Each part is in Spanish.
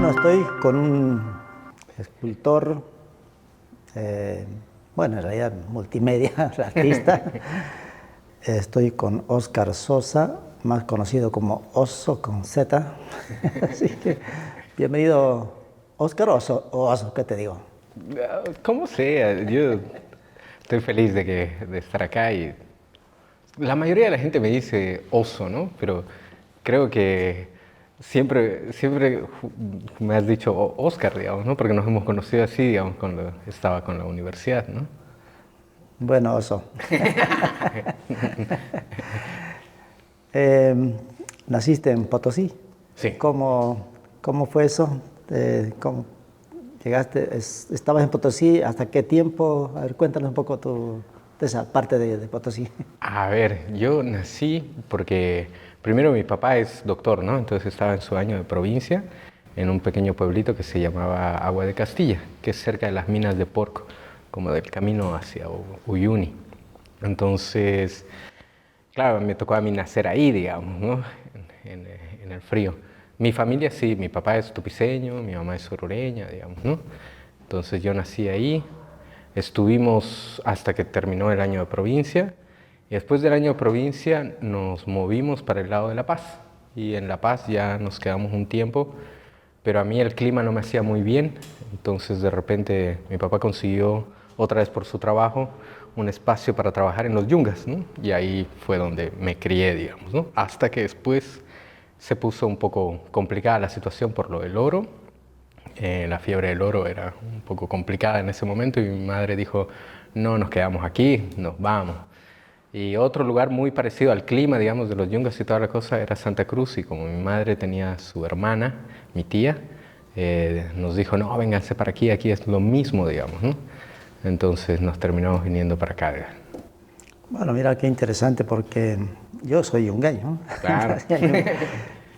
Bueno, estoy con un escultor, bueno, en realidad multimedia, artista. Estoy con Óscar Sosa, más conocido como Oso con Z. Así que, bienvenido, Óscar o Oso, ¿qué te digo? Como sea, yo estoy feliz de estar acá y la mayoría de la gente me dice oso, ¿no? Pero creo que siempre me has dicho Oscar, digamos, ¿no? Porque nos hemos conocido así, digamos, cuando estaba con la universidad, ¿no? Bueno, Oso. Eh, Naciste en Potosí. Sí. ¿Cómo fue eso? ¿Cómo llegaste? ¿Estabas en Potosí? ¿Hasta qué tiempo? A ver, cuéntanos un poco de esa parte de Potosí. A ver, yo nací porque primero mi papá es doctor, ¿no? Entonces estaba en su año de provincia en un pequeño pueblito que se llamaba Agua de Castilla, que es cerca de las minas de Porco, como del camino hacia Uyuni. Entonces, claro, me tocó a mí nacer ahí, digamos, ¿no? En el frío. Mi familia sí, mi papá es tupiceño, mi mamá es orureña, digamos, ¿no? Entonces yo nací ahí, estuvimos hasta que terminó el año de provincia y después del año de provincia nos movimos para el lado de La Paz y en La Paz ya nos quedamos un tiempo, pero a mí el clima no me hacía muy bien, entonces de repente mi papá consiguió otra vez por su trabajo un espacio para trabajar en los yungas, ¿no? Y ahí fue donde me crié, digamos, ¿no? Hasta que después se puso un poco complicada la situación por lo del oro. La fiebre del oro era un poco complicada en ese momento y mi madre dijo, no, nos quedamos aquí, nos vamos. Y otro lugar muy parecido al clima, digamos, de los yungas y toda la cosa era Santa Cruz y como mi madre tenía su hermana, mi tía, nos dijo, no, vénganse para aquí, aquí es lo mismo, digamos, ¿no? Entonces nos terminamos viniendo para acá. Bueno, mira qué interesante porque yo soy yungueño, ¿no? Claro.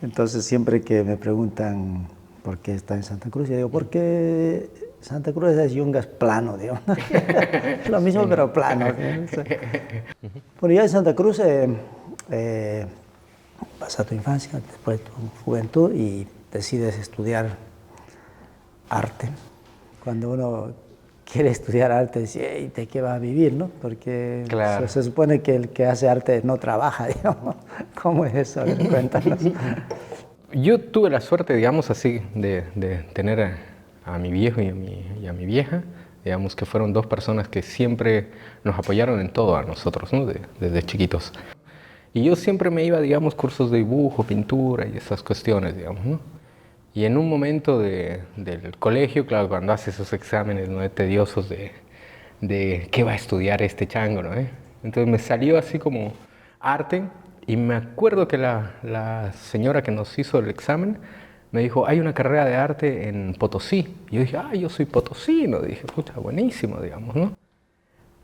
Entonces siempre que me preguntan por qué está en Santa Cruz, yo digo, porque Santa Cruz es yungas plano, digamos. Lo mismo Sí, ¿no? pero plano. Bueno, ya en Santa Cruz pasa tu infancia, después tu juventud y decides estudiar arte. Cuando uno quiere estudiar arte, dice, "Ey, ¿de qué va a vivir, no?" Porque Claro. se supone que el que hace arte no trabaja, digamos. ¿Cómo es eso? A ver, cuéntanos. Yo tuve la suerte, digamos así, de tener a mi viejo y a mi vieja, digamos que fueron dos personas que siempre nos apoyaron en todo a nosotros, ¿no? Desde chiquitos. Y yo siempre me iba, digamos, cursos de dibujo, pintura y esas cuestiones, digamos, ¿no? Y en un momento del colegio, claro, cuando hace esos exámenes, ¿no? Tediosos de qué va a estudiar este chango, ¿no? Entonces me salió así como arte y me acuerdo que la señora que nos hizo el examen me dijo, hay una carrera de arte en Potosí. Y yo dije, ah, yo soy potosino. Dije, pucha, buenísimo, digamos, ¿no?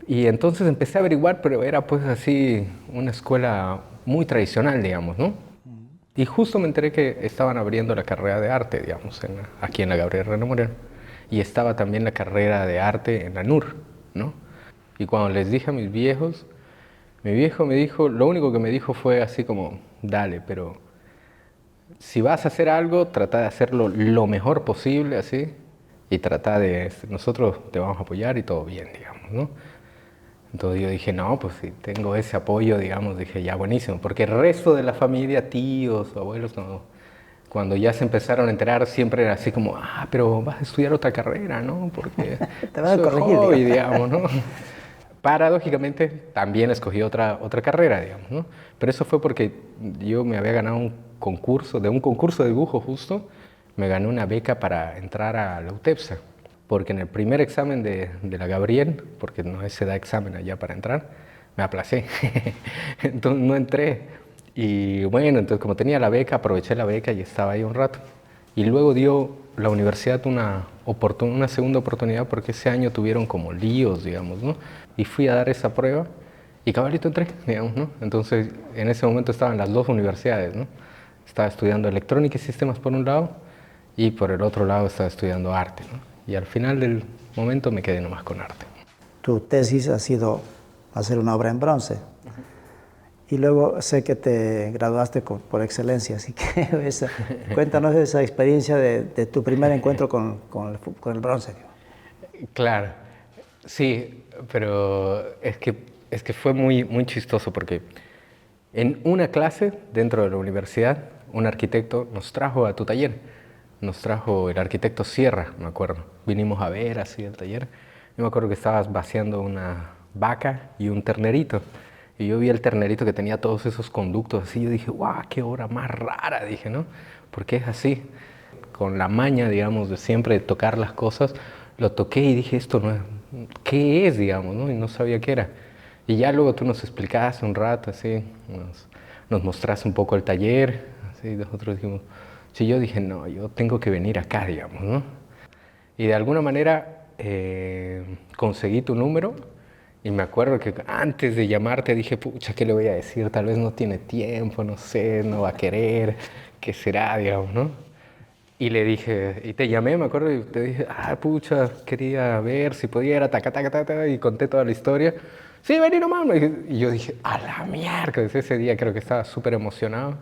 Y entonces empecé a averiguar, pero era pues así una escuela muy tradicional, digamos, ¿no? Y justo me enteré que estaban abriendo la carrera de arte, digamos, aquí en la Gabriel René Moreno. Y estaba también la carrera de arte en la NUR, ¿no? Y cuando les dije a mis viejos, mi viejo me dijo, lo único que me dijo fue así como, dale, pero si vas a hacer algo, trata de hacerlo lo mejor posible, así, y trata de, nosotros te vamos a apoyar y todo bien, digamos, ¿no? Entonces yo dije, no, pues si tengo ese apoyo, digamos, dije, ya buenísimo, porque el resto de la familia, tíos, abuelos, no, cuando ya se empezaron a enterar, siempre era así como, ah, pero vas a estudiar otra carrera, ¿no? Porque Te van a eso es corregir, hobby, digamos. digamos, ¿no? Paradójicamente, también escogí otra carrera, digamos, ¿no? Pero eso fue porque yo me había ganado un concurso, de un concurso de dibujo justo, me gané una beca para entrar a la UTEPSA, porque en el primer examen de la Gabriel, porque no se da examen allá para entrar, me aplacé, entonces no entré. Y bueno, entonces como tenía la beca, aproveché la beca y estaba ahí un rato. Y luego dio la universidad una segunda oportunidad porque ese año tuvieron como líos, digamos, ¿no? Y fui a dar esa prueba y cabalito entré, digamos, ¿no? Entonces en ese momento estaban las dos universidades, ¿no? Estaba estudiando electrónica y sistemas por un lado y por el otro lado estaba estudiando arte, ¿no? Y al final del momento me quedé nomás con arte. Tu tesis ha sido hacer una obra en bronce. Y luego sé que te graduaste por excelencia, así que cuéntanos esa experiencia de tu primer encuentro con el bronce. Claro, sí, pero es que fue muy, muy chistoso porque en una clase dentro de la universidad, un arquitecto nos trajo a tu taller. Nos trajo el arquitecto Sierra, me acuerdo. Vinimos a ver así el taller. Yo me acuerdo que estabas vaciando una vaca y un ternerito. Y yo vi el ternerito que tenía todos esos conductos así. Yo dije, guau, qué obra más rara, dije, ¿no? Porque es así. Con la maña, digamos, de siempre tocar las cosas, lo toqué y dije, esto no es, ¿qué es, digamos, no? Y no sabía qué era. Y ya luego tú nos explicaste un rato, así, nos mostraste un poco el taller, así, nosotros dijimos, sí, yo dije, no, yo tengo que venir acá, digamos, ¿no? Y de alguna manera conseguí tu número y me acuerdo que antes de llamarte dije, pucha, ¿qué le voy a decir? Tal vez no tiene tiempo, no sé, no va a querer, ¿qué será, digamos, no? Y le dije, y te llamé, me acuerdo, y te dije, ah, pucha, quería ver si podía ir a taca, taca, taca, taca, y conté toda la historia. Sí, vení nomás. Y yo dije, a la mierda, ese día creo que estaba súper emocionado.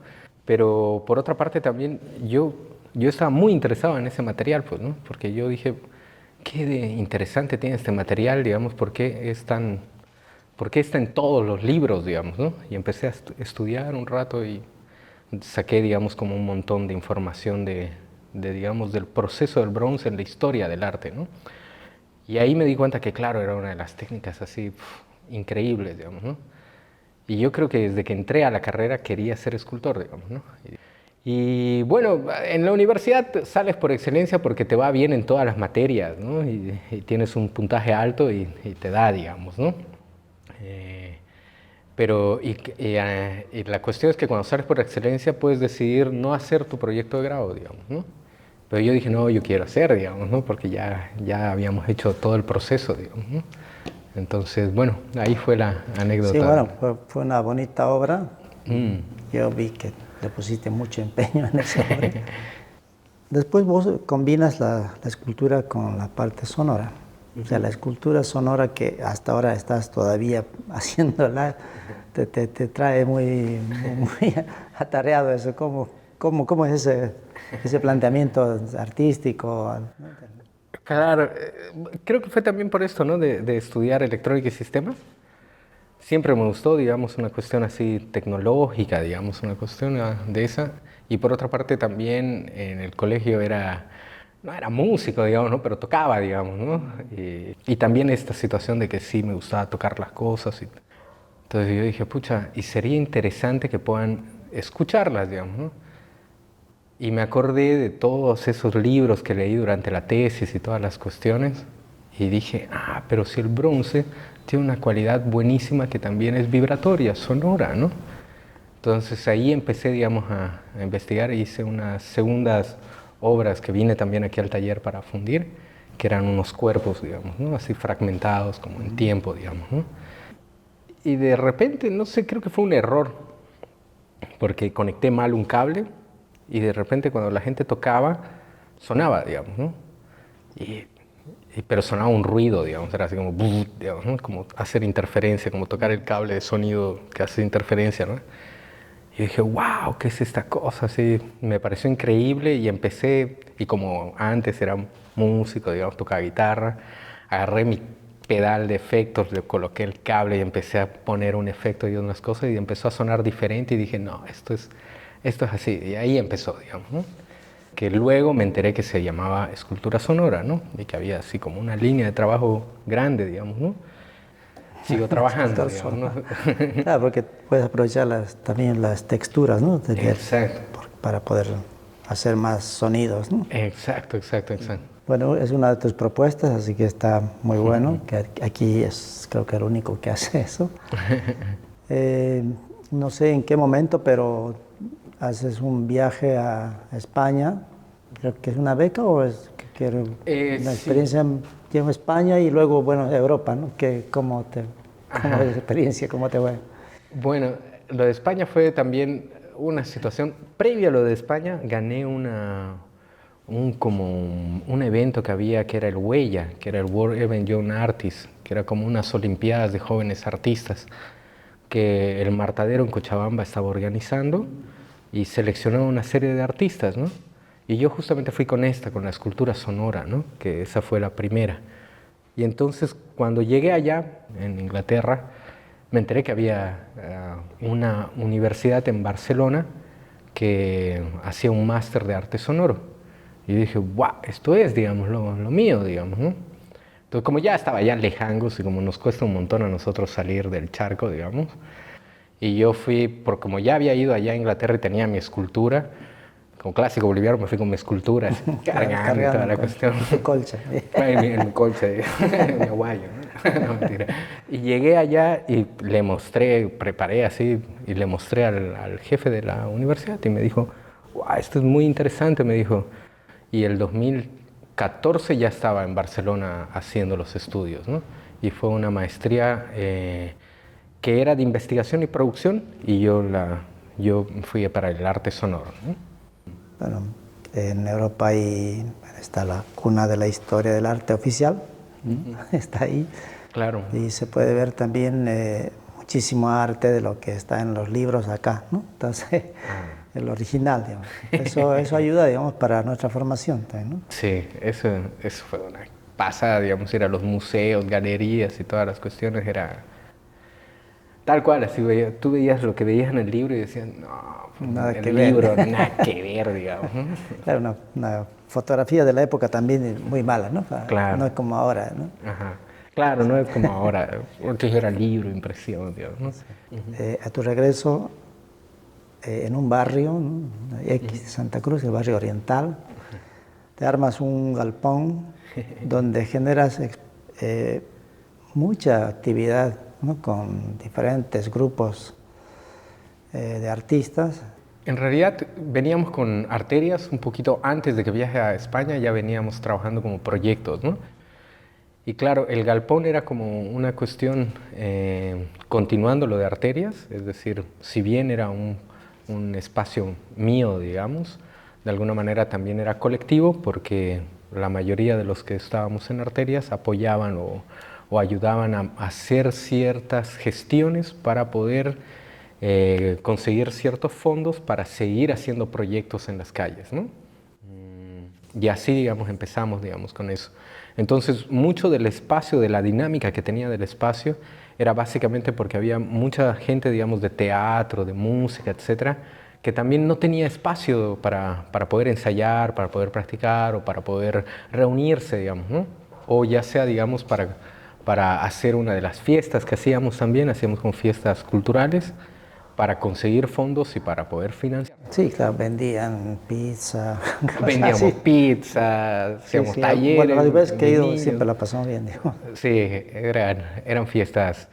Pero por otra parte también yo estaba muy interesado en ese material, pues, ¿no? Porque yo dije, qué de interesante tiene este material, digamos, por qué está en todos los libros, digamos, ¿no? Y empecé a estudiar un rato y saqué, digamos, como un montón de información digamos, del proceso del bronce en la historia del arte, ¿no? Y ahí me di cuenta que, claro, era una de las técnicas así increíbles, digamos, ¿no? Y yo creo que desde que entré a la carrera quería ser escultor, digamos, ¿no? Y bueno, en la universidad sales por excelencia porque te va bien en todas las materias, ¿no? Y tienes un puntaje alto y te da, digamos, ¿no? Pero y la cuestión es que cuando sales por excelencia puedes decidir no hacer tu proyecto de grado, digamos, ¿no? Pero yo dije, no, yo quiero hacer, digamos, ¿no? Porque ya habíamos hecho todo el proceso, digamos, ¿no? Entonces, bueno, ahí fue la anécdota. Sí, bueno, fue una bonita obra. Yo vi que le pusiste mucho empeño en esa obra. Después vos combinas la escultura con la parte sonora. O sea, la escultura sonora que hasta ahora estás todavía haciéndola, te trae muy atareado eso. ¿Cómo es ese planteamiento artístico? Claro, creo que fue también por esto, ¿no? De estudiar electrónica y sistemas. Siempre me gustó, digamos, una cuestión así tecnológica, digamos, una cuestión de esa. Y por otra parte también en el colegio no era músico, digamos, ¿no? Pero tocaba, digamos, ¿no? Y también esta situación de que sí me gustaba tocar las cosas. Entonces yo dije, pucha, y sería interesante que puedan escucharlas, digamos, ¿no? Y me acordé de todos esos libros que leí durante la tesis y todas las cuestiones. Y dije, ah, pero si el bronce tiene una cualidad buenísima que también es vibratoria, sonora, ¿no? Entonces ahí empecé, digamos, a investigar e hice unas segundas obras que vine también aquí al taller para fundir, que eran unos cuerpos, digamos, ¿no? Así fragmentados, como en tiempo, digamos, ¿no? Y de repente, no sé, creo que fue un error, porque conecté mal un cable y de repente cuando la gente tocaba, sonaba, digamos, ¿no? Pero sonaba un ruido, digamos, era así como, digamos, ¿no? Como hacer interferencia, como tocar el cable de sonido que hace interferencia, ¿no? Y dije, wow, ¿qué es esta cosa? Así, me pareció increíble y empecé, y como antes era músico, digamos, tocaba guitarra, agarré mi pedal de efectos, le coloqué el cable y empecé a poner un efecto y unas cosas y empezó a sonar diferente y dije, no, esto es así. Y ahí empezó, digamos, ¿no? Que luego me enteré que se llamaba escultura sonora, ¿no? Y que había así como una línea de trabajo grande, digamos, ¿no? Sigo trabajando, digamos, ¿no? Claro, porque puedes aprovechar también las texturas, ¿no? Exacto. Para poder hacer más sonidos, ¿no? Exacto. Bueno, es una de tus propuestas, así que está muy bueno, que aquí es creo que el único que hace eso. No sé en qué momento, pero haces un viaje a España, creo que es una beca o es una experiencia en España y luego, bueno, Europa, ¿no? ¿Cómo es la experiencia? ¿Cómo te fue? Bueno, lo de España fue también una situación, previo a lo de España, gané un evento que había que era el Huella, que era el World Event Young Artists, que era como unas olimpiadas de jóvenes artistas, que el Martadero en Cochabamba estaba organizando y seleccionó una serie de artistas, ¿no? Y yo justamente fui con la escultura sonora, ¿no? Que esa fue la primera. Y entonces cuando llegué allá, en Inglaterra, me enteré que había una universidad en Barcelona que hacía un máster de arte sonoro. Y dije, wow, esto es, digamos, lo mío, digamos, ¿no? Entonces, como ya estaba allá lejangos y como nos cuesta un montón a nosotros salir del charco, digamos, y yo fui, por como ya había ido allá a Inglaterra y tenía mi escultura, como clásico boliviano me fui con mi escultura, así, cargando y toda la cuestión. Tu colcha. En mi colcha, en mi aguayo, ¿no? No, mentira. Y llegué allá y le mostré, preparé así, y le mostré al jefe de la universidad y me dijo, wow, esto es muy interesante, me dijo. Y el 2014 ya estaba en Barcelona haciendo los estudios, ¿no? Y fue una maestría que era de investigación y producción y yo fui para el arte sonoro, ¿no? Bueno, en Europa está la cuna de la historia del arte oficial, está ahí. Claro. Y se puede ver también muchísimo arte de lo que está en los libros acá, ¿no? Entonces, el original, digamos. Eso ayuda, digamos, para nuestra formación también, ¿no? Sí, eso fue una pasada, digamos, ir a los museos, galerías y todas las cuestiones, era tal cual, así tú veías lo que veías en el libro y decías, no, Nada en que el ver. libro nada que ver, digamos. Claro, una fotografía de la época también muy mala, ¿no? Claro. No es como ahora, ¿no? Ajá. Claro, no es como ahora, porque era libro, impresión, digamos, ¿no? A tu regreso, en un barrio, ¿no? X de Santa Cruz, el barrio oriental, te armas un galpón donde generas mucha actividad, ¿no? Con diferentes grupos de artistas. En realidad veníamos con Arterias un poquito antes de que viaje a España, ya veníamos trabajando como proyectos, ¿no? Y claro, el galpón era como una cuestión continuando lo de Arterias, es decir, si bien era un espacio mío, digamos, de alguna manera también era colectivo porque la mayoría de los que estábamos en Arterias apoyaban o ayudaban a hacer ciertas gestiones para poder conseguir ciertos fondos para seguir haciendo proyectos en las calles, ¿no? Y así, digamos, empezamos, digamos, con eso. Entonces, mucho del espacio, de la dinámica que tenía del espacio, era básicamente porque había mucha gente, digamos, de teatro, de música, etcétera, que también no tenía espacio para poder ensayar, para poder practicar o para poder reunirse, digamos, ¿no? O ya sea, digamos, para hacer una de las fiestas que hacíamos también, hacíamos con fiestas culturales, para conseguir fondos y para poder financiar. Sí, claro, vendían pizza. Vendíamos pizza, hacíamos talleres. Bueno, las veces que he ido niños. siempre la pasamos bien, digo. Sí, eran fiestas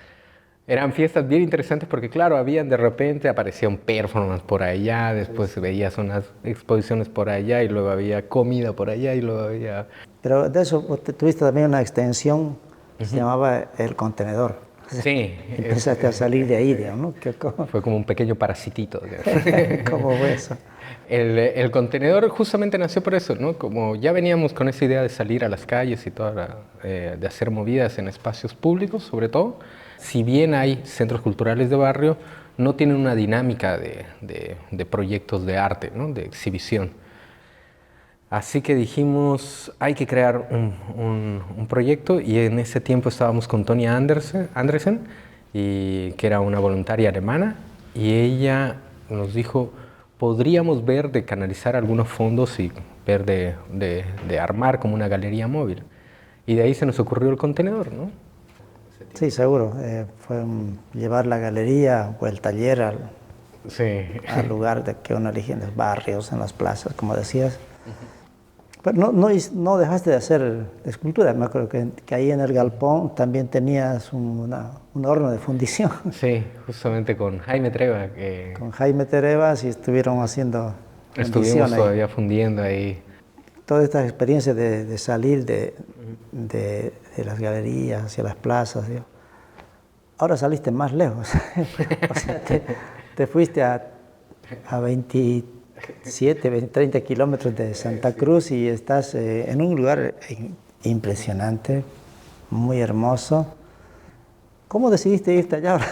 bien interesantes porque, claro, habían de repente, aparecía un performance por allá, después veías unas exposiciones por allá y luego había comida por allá y luego había... Pero de eso tuviste también una extensión que se llamaba El Contenedor. Sí. Empezaste a salir de ahí, digamos, ¿no? Fue como un pequeño parasitito. ¿Cómo fue eso? El contenedor justamente nació por eso, ¿no? Como ya veníamos con esa idea de salir a las calles y de hacer movidas en espacios públicos, sobre todo, si bien hay centros culturales de barrio, no tienen una dinámica de proyectos de arte, ¿no? De exhibición. Así que dijimos, hay que crear un proyecto y en ese tiempo estábamos con Tony Andresen, que era una voluntaria alemana, y ella nos dijo, podríamos ver de canalizar algunos fondos y ver de armar como una galería móvil. Y de ahí se nos ocurrió el contenedor, ¿no? Sí, seguro. Fue llevar la galería o el taller al lugar de que uno elige en los barrios, en las plazas, como decías. Pero no dejaste de hacer escultura. Me acuerdo que ahí en el galpón también tenías un horno de fundición. Sí, justamente con Jaime Treva. Con Jaime Terevas y estuvieron haciendo Estuvimos ahí. todavía fundiendo ahí. Todas estas experiencias de salir de las galerías hacia las plazas. ¿Sí? Ahora saliste más lejos. O sea, te fuiste a 30 kilómetros de Santa Cruz y estás en un lugar impresionante, muy hermoso, ¿Cómo decidiste irte allá ahora?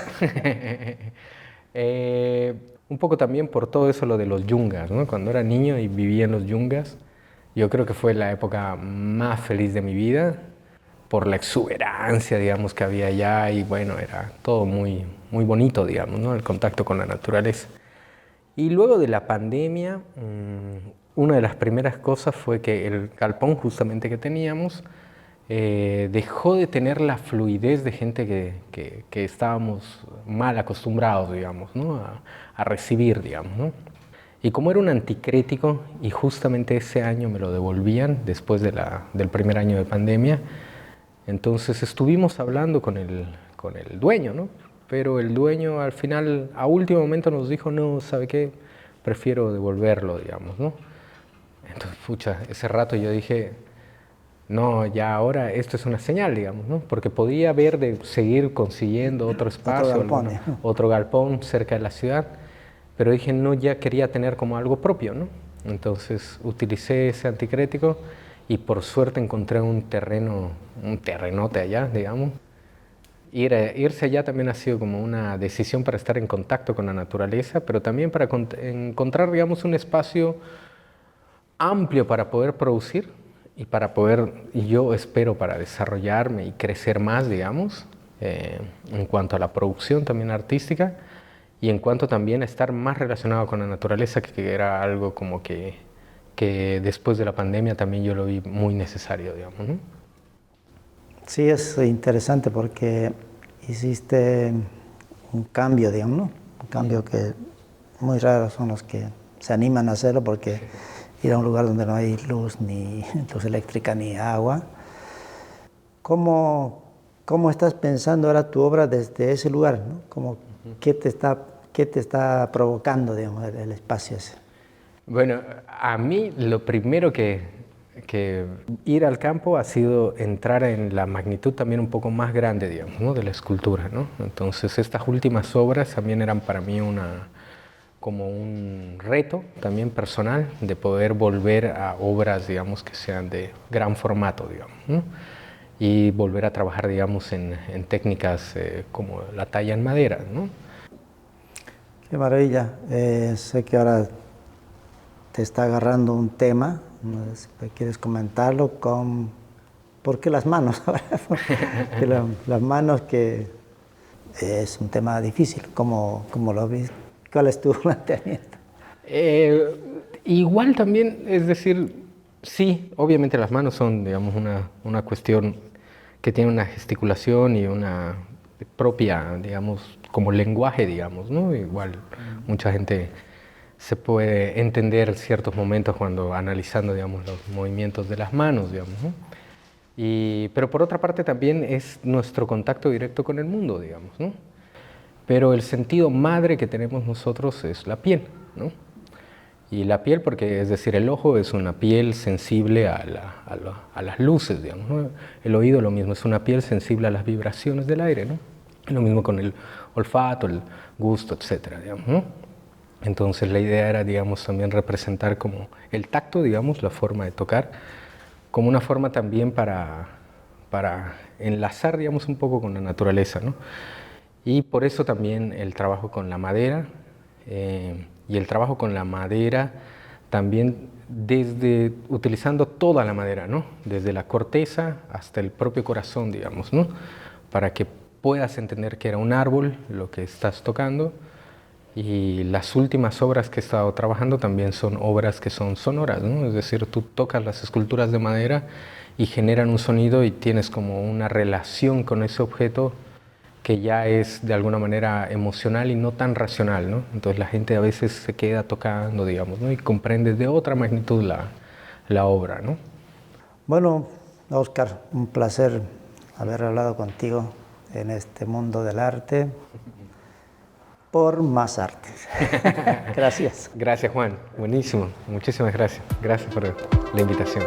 Un poco también por todo eso lo de los yungas, ¿no? Cuando era niño y vivía en los yungas, yo creo que fue la época más feliz de mi vida por la exuberancia, digamos, que había allá y bueno, era todo muy, muy bonito, digamos, ¿no? El contacto con la naturaleza. Y luego de la pandemia, una de las primeras cosas fue que el galpón justamente que teníamos dejó de tener la fluidez de gente que estábamos mal acostumbrados, digamos, ¿no? a recibir, digamos, ¿no? Y como era un anticrético y justamente ese año me lo devolvían después del primer año de pandemia, entonces estuvimos hablando con el dueño, ¿no? Pero el dueño al final, a último momento nos dijo, no, ¿sabe qué? Prefiero devolverlo, digamos, ¿no? Entonces, pucha, ese rato yo dije, no, ya ahora esto es una señal, digamos, ¿no? Porque podía haber de seguir consiguiendo otro espacio, otro galpón cerca de la ciudad, pero dije, no, ya quería tener como algo propio, ¿no? Entonces utilicé ese anticrético y por suerte encontré un terrenote allá, digamos. Irse allá también ha sido como una decisión para estar en contacto con la naturaleza, pero también para encontrar, digamos, un espacio amplio para poder producir y para poder, y yo espero, para desarrollarme y crecer más, digamos, en cuanto a la producción también artística y en cuanto también a estar más relacionado con la naturaleza, que era algo como que después de la pandemia también yo lo vi muy necesario, digamos, ¿no? Sí, es interesante porque hiciste un cambio, digamos, ¿no? Un cambio que muy raros son los que se animan a hacerlo porque ir a un lugar donde no hay luz, ni luz eléctrica, ni agua. ¿Cómo estás pensando ahora tu obra desde ese lugar, ¿no? ¿Qué te está provocando, digamos, el espacio ese? Bueno, a mí lo primero que ir al campo ha sido entrar en la magnitud también un poco más grande, digamos, ¿no? De la escultura, ¿no? Entonces estas últimas obras también eran para mí como un reto también personal de poder volver a obras, digamos, que sean de gran formato, digamos, ¿no? Y volver a trabajar, digamos, en técnicas como la talla en madera, ¿no? Qué maravilla. Sé que ahora te está agarrando un tema, no sé si quieres comentarlo, ¿por qué las manos? Porque las manos, que es un tema difícil, ¿cómo lo ves? ¿Cuál es tu planteamiento? Igual también, es decir, sí, obviamente las manos son, digamos, una cuestión que tiene una gesticulación y una propia, digamos, como lenguaje, digamos, ¿no? Igual mucha gente se puede entender ciertos momentos cuando analizando, digamos, los movimientos de las manos, digamos, ¿no? Pero por otra parte también es nuestro contacto directo con el mundo, digamos, ¿no? Pero el sentido madre que tenemos nosotros es la piel, ¿no? Y la piel, porque es decir, el ojo es una piel sensible a las luces, digamos, ¿no? El oído lo mismo, es una piel sensible a las vibraciones del aire, ¿no? Lo mismo con el olfato, el gusto, etcétera, digamos, ¿no? Entonces la idea era, digamos, también representar como el tacto, digamos, la forma de tocar, como una forma también para enlazar, digamos, un poco con la naturaleza, ¿no? Y por eso también el trabajo con la madera, y el trabajo con la madera también desde utilizando toda la madera, ¿no? Desde la corteza hasta el propio corazón, digamos, ¿no? Para que puedas entender que era un árbol lo que estás tocando. Y las últimas obras que he estado trabajando también son obras que son sonoras, ¿no? Es decir, tú tocas las esculturas de madera y generan un sonido y tienes como una relación con ese objeto que ya es de alguna manera emocional y no tan racional, ¿no? Entonces la gente a veces se queda tocando, digamos, ¿no? Y comprende de otra magnitud la obra, ¿no? Bueno, Oscar, un placer haber hablado contigo en este mundo del arte por más arte. Gracias. Gracias, Juan. Buenísimo. Muchísimas gracias. Gracias por la invitación.